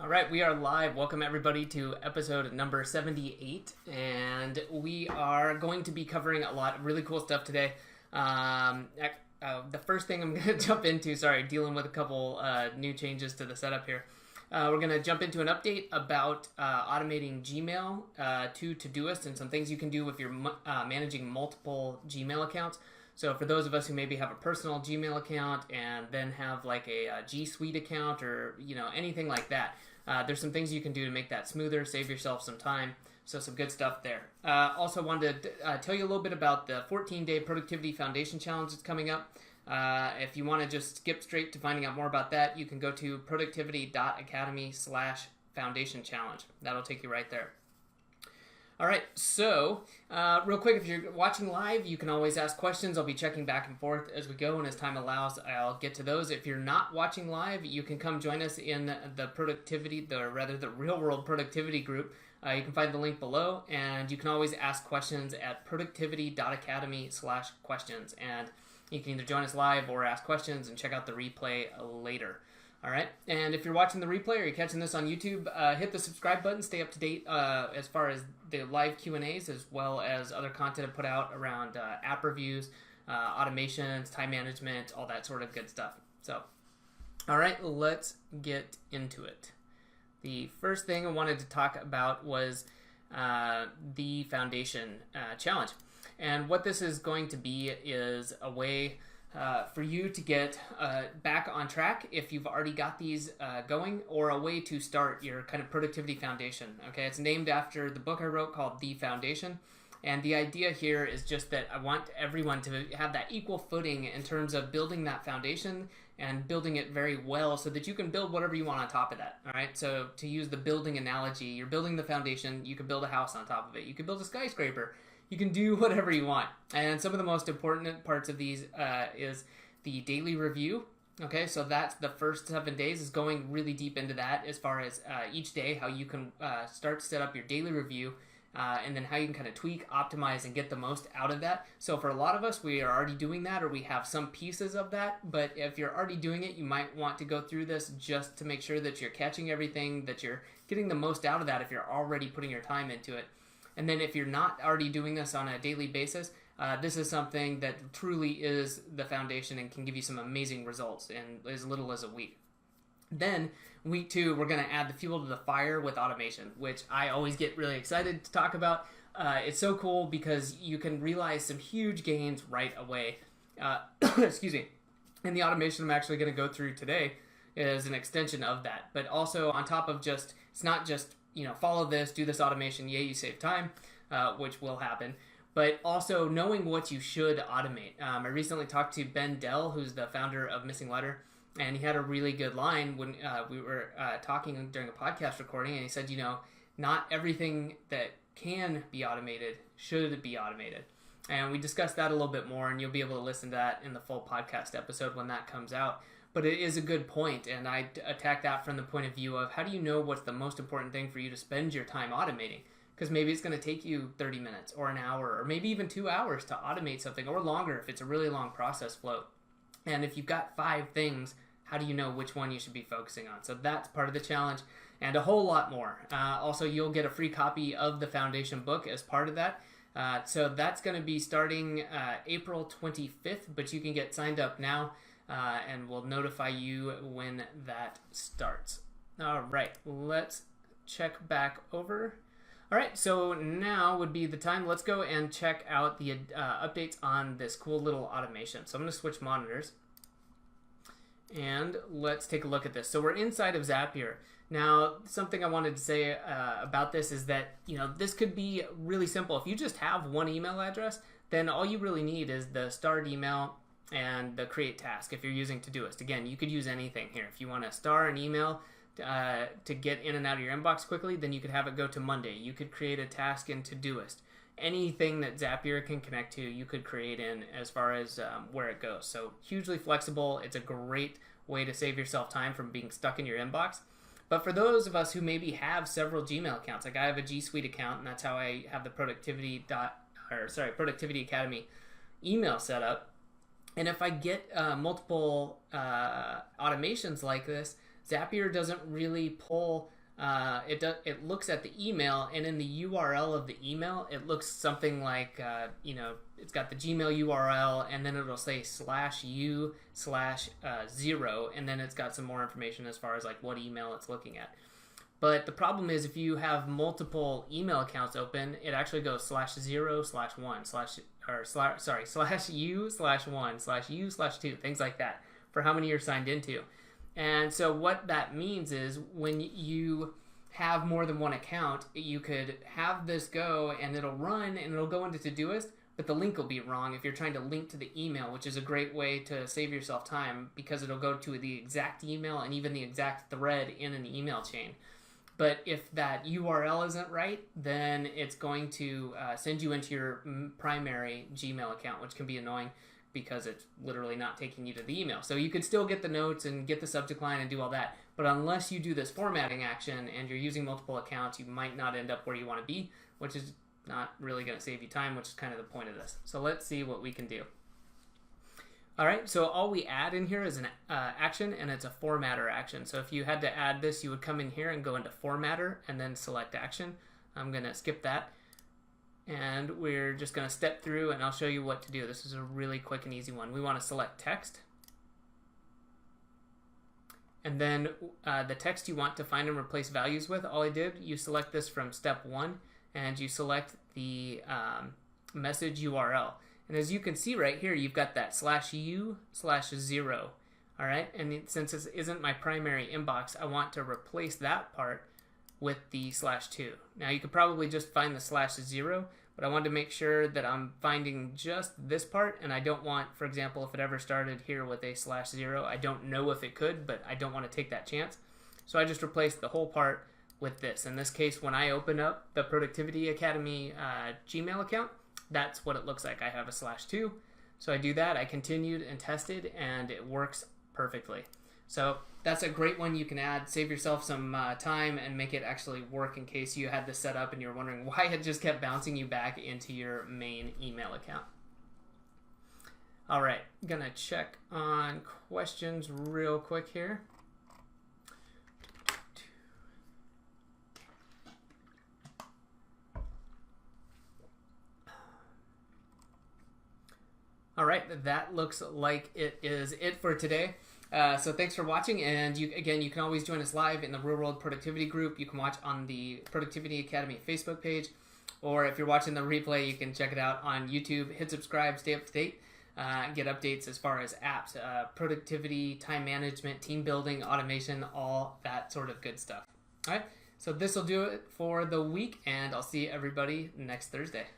All right, we are live. Welcome everybody to episode number 78, and we are going to be covering a lot of really cool stuff today. The first thing I'm going to jump into, dealing with a couple new changes to the setup here. We're going to jump into an update about automating Gmail to Todoist and some things you can do if you're managing multiple Gmail accounts. So for those of us who maybe have a personal Gmail account and then have like a G Suite account or anything like that, there's some things you can do to make that smoother, save yourself some time. So some good stuff there. Also wanted to tell you a little bit about the 14-day Productivity Foundation Challenge that's coming up. If you want to just skip straight to finding out more about that, you can go to productivity.academy/foundation challenge. That'll take you right there. All right, so real quick, if you're watching live, you can always ask questions. I'll be checking back and forth as we go, and as time allows, I'll get to those. If you're not watching live, you can come join us in the real world productivity group. You can find the link below, and you can always ask questions at productivity.academy/questions, and you can either join us live or ask questions and check out the replay later. All right, and if you're watching the replay or you're catching this on YouTube, hit the subscribe button. Stay up to date as far as the live Q&As, as well as other content I put out around app reviews, automations, time management, all that sort of good stuff. So, all right, let's get into it. The first thing I wanted to talk about was the Foundation Challenge. And what this is going to be is a way for you to get back on track if you've already got these going, or a way to start your kind of productivity foundation. Okay, it's named after the book I wrote called The Foundation, and the idea here is just that I want everyone to have that equal footing in terms of building that foundation and building it very well so that you can build whatever you want on top of that. All right, so to use the building analogy, you're building the foundation, you can build a house on top of it, you can build a skyscraper, you can do whatever you want. And some of the most important parts of these is the daily review. Okay, so that's the first 7 days, is going really deep into that as far as each day, how you can start to set up your daily review, and then how you can kind of tweak, optimize, and get the most out of that. So for a lot of us, we are already doing that, or we have some pieces of that. But if you're already doing it, you might want to go through this just to make sure that you're catching everything, that you're getting the most out of that if you're already putting your time into it. And then if you're not already doing this on a daily basis, this is something that truly is the foundation and can give you some amazing results in as little as a week. Then, week 2, we're going to add the fuel to the fire with automation, which I always get really excited to talk about. It's so cool because you can realize some huge gains right away. Excuse me. And the automation I'm actually going to go through today is an extension of that. But also on top of just, it's not just follow this, do this automation, yay, you save time, which will happen, but also knowing what you should automate. I recently talked to Ben Dell, who's the founder of Missing Letter, and he had a really good line when we were talking during a podcast recording, and he said, not everything that can be automated should be automated. And we discussed that a little bit more, and you'll be able to listen to that in the full podcast episode when that comes out. But it is a good point, and I attack that from the point of view of how do you know what's the most important thing for you to spend your time automating? Because maybe it's going to take you 30 minutes or an hour or maybe even 2 hours to automate something, or longer if it's a really long process flow. And if you've got 5 things, how do you know which one you should be focusing on? So that's part of the challenge, and a whole lot more. Also, you'll get a free copy of the Foundation book as part of that. So that's going to be starting April 25th, but you can get signed up now. And we'll notify you when that starts. All right, let's check back over. All right, so now would be the time. Let's go and check out the updates on this cool little automation. So I'm going to switch monitors, and let's take a look at this. So we're inside of Zapier. Now, something I wanted to say about this is that, this could be really simple. If you just have one email address, then all you really need is the start email and the create task if you're using Todoist. Again, you could use anything here. If you want to star an email to get in and out of your inbox quickly, then you could have it go to Monday. You could create a task in Todoist. Anything that Zapier can connect to, you could create in as far as where it goes. So hugely flexible. It's a great way to save yourself time from being stuck in your inbox. But for those of us who maybe have several Gmail accounts, like I have a G Suite account, and that's how I have the Productivity Academy email set up. And if I get multiple automations like this, Zapier doesn't really pull. It looks at the email, and in the URL of the email, it looks something like it's got the Gmail URL, and then it'll say /u/0, and then it's got some more information as far as like what email it's looking at. But the problem is if you have multiple email accounts open, it actually goes /0/1 /u/1 /u/2, things like that for how many you're signed into. And so what that means is when you have more than one account, you could have this go and it'll run and it'll go into Todoist, but the link will be wrong if you're trying to link to the email, which is a great way to save yourself time because it'll go to the exact email and even the exact thread in an email chain. But if that URL isn't right, then it's going to send you into your primary Gmail account, which can be annoying because it's literally not taking you to the email. So you could still get the notes and get the subject line and do all that. But unless you do this formatting action and you're using multiple accounts, you might not end up where you want to be, which is not really going to save you time, which is kind of the point of this. So let's see what we can do. All right, so all we add in here is an action, and it's a formatter action. So if you had to add this, you would come in here and go into formatter and then select action. I'm going to skip that. And we're just going to step through and I'll show you what to do. This is a really quick and easy one. We want to select text. And then the text you want to find and replace values with, all I did, you select this from step 1 and you select the message URL. And as you can see right here, you've got that /u/0. All right, and since this isn't my primary inbox, I want to replace that part with the /2. Now you could probably just find the /0, but I wanted to make sure that I'm finding just this part, and I don't want, for example, if it ever started here with a /0, I don't know if it could, but I don't want to take that chance. So I just replaced the whole part with this. In this case, when I open up the Productivity Academy Gmail account, that's what it looks like. I have a /2. So I do that, I continued and tested, and it works perfectly. So that's a great one you can add. Save yourself some time and make it actually work in case you had this set up and you're wondering why it just kept bouncing you back into your main email account. All right, gonna check on questions real quick here. All right, that looks like it is it for today. So thanks for watching, and you can always join us live in the Real World Productivity group. You can watch on the Productivity Academy Facebook page, or if you're watching the replay, you can check it out on YouTube. Hit subscribe, stay up to date, get updates as far as apps, productivity, time management, team building, automation, all that sort of good stuff. All right, so this will do it for the week, and I'll see everybody next Thursday.